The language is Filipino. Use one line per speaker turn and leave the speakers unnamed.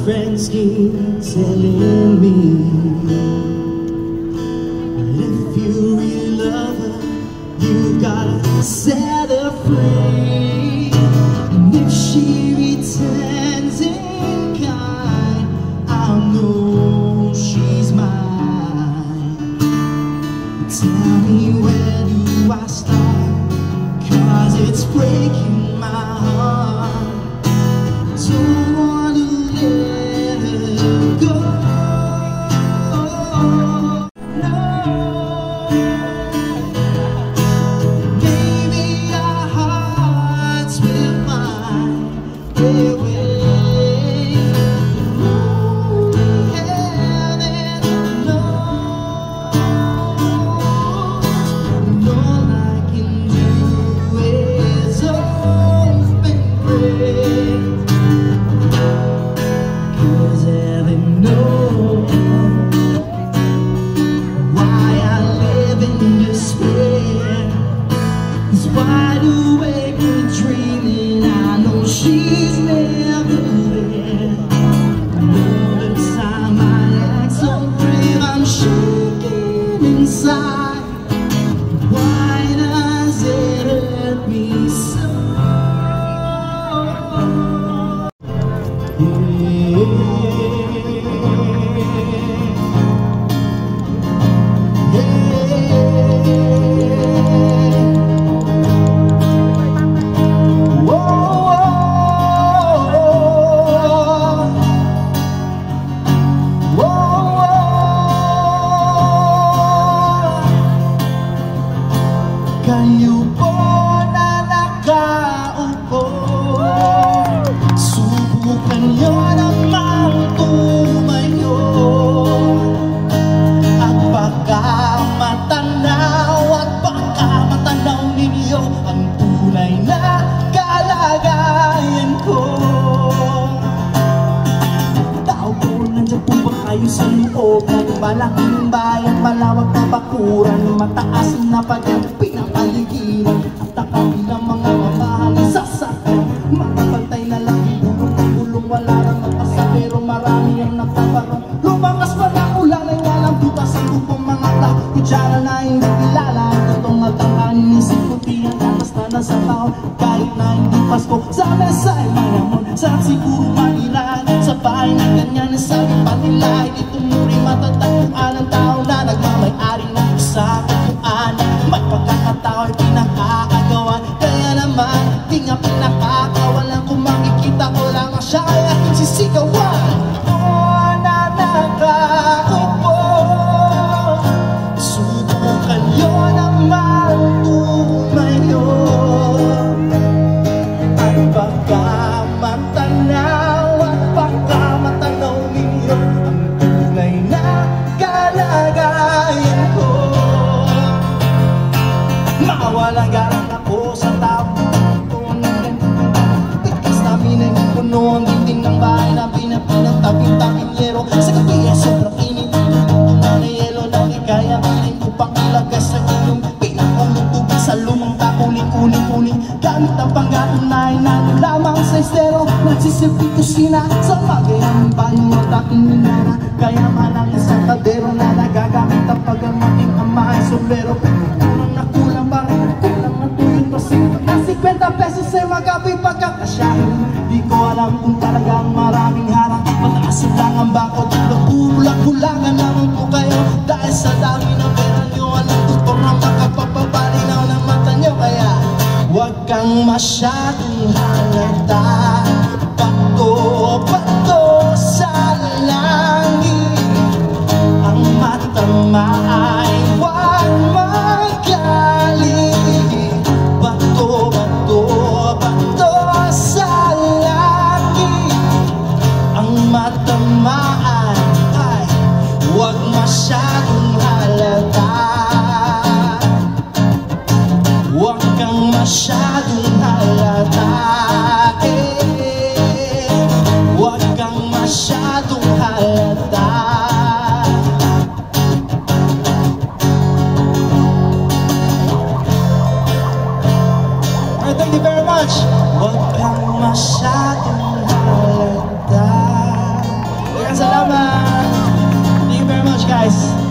friends keep telling me, if you really love her, you gotta set her free. And if she returns in kind, I'll know she's mine. Tell me, where do I start? 'Cause it's breaking my heart. Don't wanna let her go. No. Maybe our hearts will find their way. Only heaven knows. And all I can do is hope and pray. Wide awake and dreaming, I know she's never there. And all the time I act so brave, I'm shaking inside. Why does it hurt me so? Kayo po na nakaupo, subukan nyo namang tumayo. At baka matanaw ninyo ang tunay na kalagayan ko. Tao po, nandiyan po ba kayo sa loob ng malaking bayan, malawak na bakuran, mataas na pag-amping paligiran at takawin ng mga mamahaling sasakyan. Makapantay na lang bulong, wala namang pasahero, marami ang nagtaparong. Lumakas pa ng ulan ay walang butas ang upang mga tao, kutsara na hindi kilala. Itong magkakanin, isip puti ang atas na nasa tao. Kahit na hindi Pasko, sa mesa ay mayamon, saan siguro manilaan. Sa bahay na ganyan, sabi pa nila, hindi tumuri matatagpuan ang tao na nagmamay-ari ng sirpito sina sa pagayang bayo ng dating minana. Kaya man ang isang kadero na nagagamit ang pagamating amahan sombrero. Kulang na kulang pa rin, kulang na tuloy pa sino na 50 pesos ay magabi pagkakasyahin. Di ko alam kung talagang maraming harang, mataas lang ang bakod, nagbubulang-bulangan naman po kayo. Dahil sa dami ng pera nyo, alam tutor na makapapabalinaw ng mata nyo. Kaya huwag kang masyadong halata. Bato sa langit, ang mata ay huwag magaling. Bato sa langit, ang mata ay huwag masyadong halata. Huwag kang masyadong halata. Huwag kang masyadong halata. Alright, thank you very much. Huwag kang masyadong halata. Salamat. Thank you very much, guys.